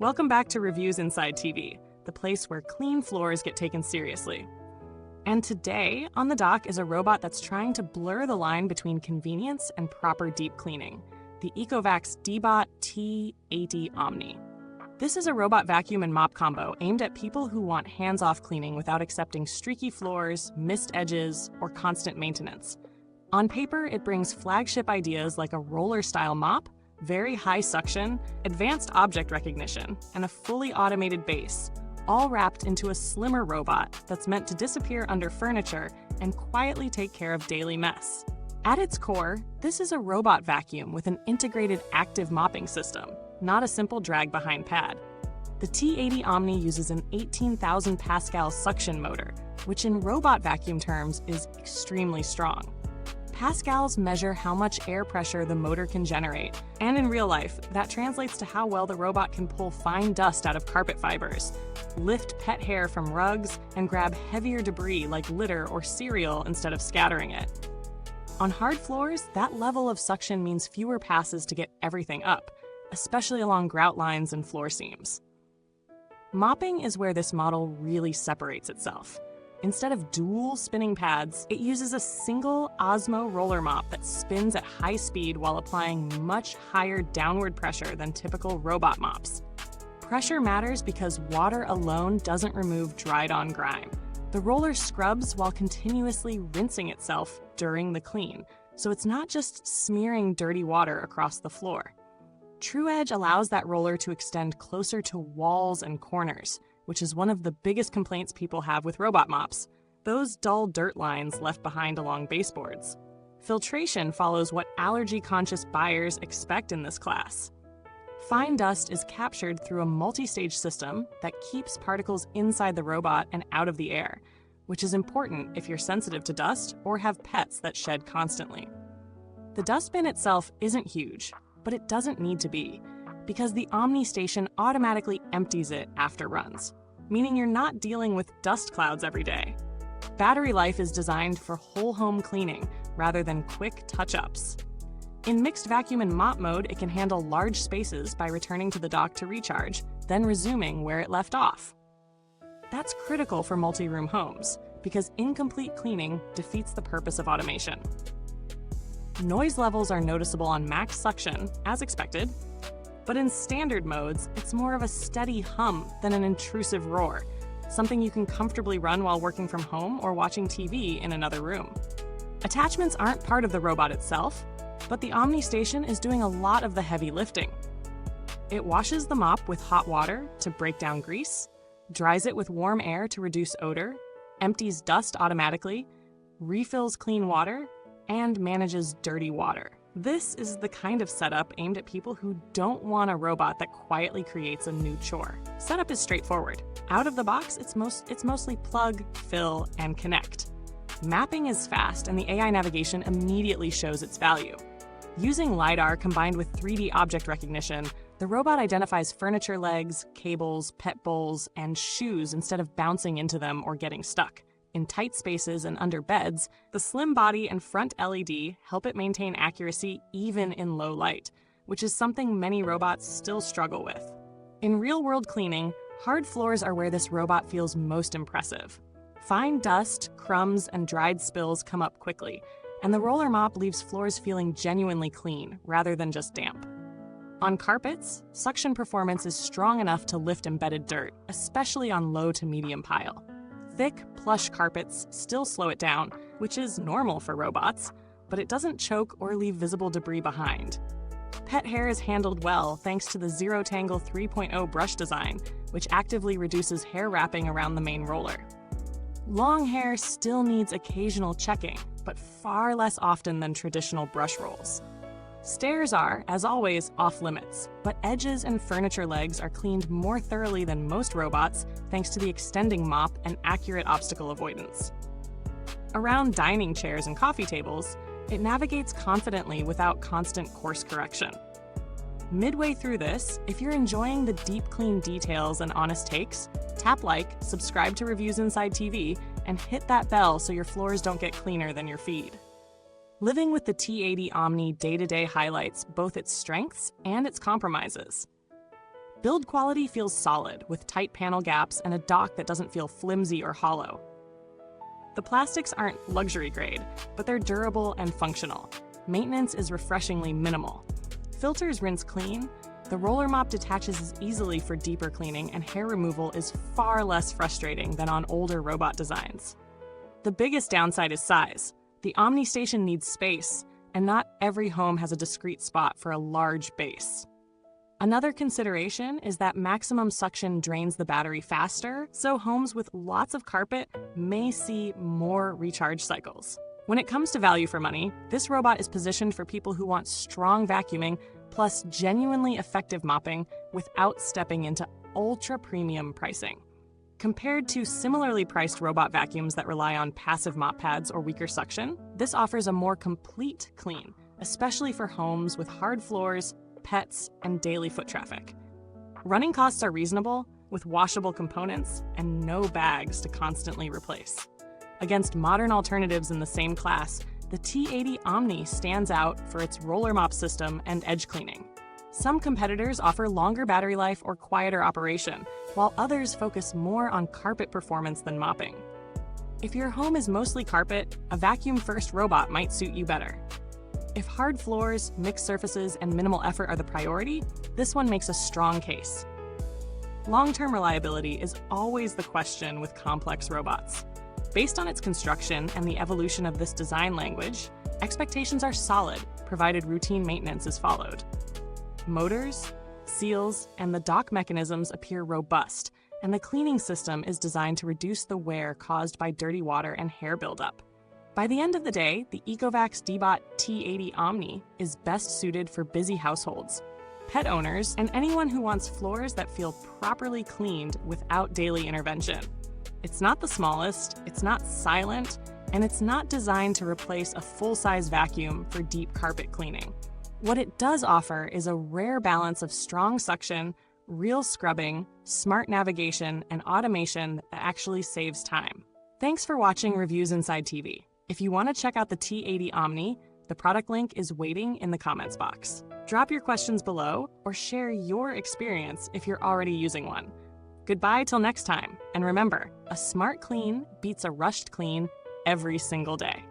Welcome back to Reviewsinsidetv, the place where clean floors get taken seriously. And today, on the dock is a robot that's trying to blur the line between convenience and proper deep cleaning, the ECOVACS DEEBOT T80 Omni. This is a robot vacuum and mop combo aimed at people who want hands-off cleaning without accepting streaky floors, missed edges, or constant maintenance. On paper, it brings flagship ideas like a roller-style mop, very high suction, advanced object recognition, and a fully automated base, all wrapped into a slimmer robot that's meant to disappear under furniture and quietly take care of daily mess. At its core, this is a robot vacuum with an integrated active mopping system, not a simple drag-behind pad. The T80 Omni uses an 18,000 Pascal suction motor, which in robot vacuum terms is extremely strong. Pascals measure how much air pressure the motor can generate, and in real life, that translates to how well the robot can pull fine dust out of carpet fibers, lift pet hair from rugs, and grab heavier debris like litter or cereal instead of scattering it. On hard floors, that level of suction means fewer passes to get everything up, especially along grout lines and floor seams. Mopping is where this model really separates itself. Instead of dual spinning pads, it uses a single OZMO roller mop that spins at high speed while applying much higher downward pressure than typical robot mops. Pressure matters because water alone doesn't remove dried-on grime. The roller scrubs while continuously rinsing itself during the clean, so it's not just smearing dirty water across the floor. TruEdge allows that roller to extend closer to walls and corners, which is one of the biggest complaints people have with robot mops, those dull dirt lines left behind along baseboards. Filtration follows what allergy-conscious buyers expect in this class. Fine dust is captured through a multi-stage system that keeps particles inside the robot and out of the air, which is important if you're sensitive to dust or have pets that shed constantly. The dustbin itself isn't huge, but it doesn't need to be, because the Omni station automatically empties it after runs, meaning you're not dealing with dust clouds every day. Battery life is designed for whole home cleaning rather than quick touch-ups. In mixed vacuum and mop mode, it can handle large spaces by returning to the dock to recharge, then resuming where it left off. That's critical for multi-room homes, because incomplete cleaning defeats the purpose of automation. Noise levels are noticeable on max suction, as expected, but in standard modes, it's more of a steady hum than an intrusive roar, something you can comfortably run while working from home or watching TV in another room. Attachments aren't part of the robot itself, but the Omni station is doing a lot of the heavy lifting. It washes the mop with hot water to break down grease, dries it with warm air to reduce odor, empties dust automatically, refills clean water, and manages dirty water. This is the kind of setup aimed at people who don't want a robot that quietly creates a new chore. Setup is straightforward. Out of the box, it's mostly plug, fill, and connect. Mapping is fast, and the AI navigation immediately shows its value. Using LiDAR combined with 3D object recognition, the robot identifies furniture legs, cables, pet bowls, and shoes instead of bouncing into them or getting stuck. In tight spaces and under beds, the slim body and front LED help it maintain accuracy even in low light, which is something many robots still struggle with. In real-world cleaning, hard floors are where this robot feels most impressive. Fine dust, crumbs, and dried spills come up quickly, and the roller mop leaves floors feeling genuinely clean rather than just damp. On carpets, suction performance is strong enough to lift embedded dirt, especially on low to medium pile. Thick, plush carpets still slow it down, which is normal for robots, but it doesn't choke or leave visible debris behind. Pet hair is handled well thanks to the Zero-Tangle 3.0 brush design, which actively reduces hair wrapping around the main roller. Long hair still needs occasional checking, but far less often than traditional brush rolls. Stairs are, as always, off-limits, but edges and furniture legs are cleaned more thoroughly than most robots thanks to the extending mop and accurate obstacle avoidance. Around dining chairs and coffee tables, it navigates confidently without constant course correction. Midway through this, if you're enjoying the deep clean details and honest takes, tap like, subscribe to Reviewsinsidetv, and hit that bell so your floors don't get cleaner than your feed. Living with the T80 Omni day-to-day highlights both its strengths and its compromises. Build quality feels solid, with tight panel gaps and a dock that doesn't feel flimsy or hollow. The plastics aren't luxury grade, but they're durable and functional. Maintenance is refreshingly minimal. Filters rinse clean, the roller mop detaches easily for deeper cleaning, and hair removal is far less frustrating than on older robot designs. The biggest downside is size. The Omni station needs space, and not every home has a discrete spot for a large base. Another consideration is that maximum suction drains the battery faster, so homes with lots of carpet may see more recharge cycles. When it comes to value for money, this robot is positioned for people who want strong vacuuming plus genuinely effective mopping without stepping into ultra-premium pricing. Compared to similarly priced robot vacuums that rely on passive mop pads or weaker suction, this offers a more complete clean, especially for homes with hard floors, pets, and daily foot traffic. Running costs are reasonable, with washable components and no bags to constantly replace. Against modern alternatives in the same class, the T80 Omni stands out for its roller mop system and edge cleaning. Some competitors offer longer battery life or quieter operation, while others focus more on carpet performance than mopping. If your home is mostly carpet, a vacuum-first robot might suit you better. If hard floors, mixed surfaces, and minimal effort are the priority, this one makes a strong case. Long-term reliability is always the question with complex robots. Based on its construction and the evolution of this design language, expectations are solid, provided routine maintenance is followed. Motors, seals, and the dock mechanisms appear robust, and the cleaning system is designed to reduce the wear caused by dirty water and hair buildup. By the end of the day, the ECOVACS DEEBOT T80 Omni is best suited for busy households, pet owners, and anyone who wants floors that feel properly cleaned without daily intervention. It's not the smallest, it's not silent, and it's not designed to replace a full-size vacuum for deep carpet cleaning. What it does offer is a rare balance of strong suction, real scrubbing, smart navigation, and automation that actually saves time. Thanks for watching Reviews Inside TV. If you want to check out the T80 Omni, the product link is waiting in the comments box. Drop your questions below or share your experience if you're already using one. Goodbye till next time, and remember, a smart clean beats a rushed clean every single day.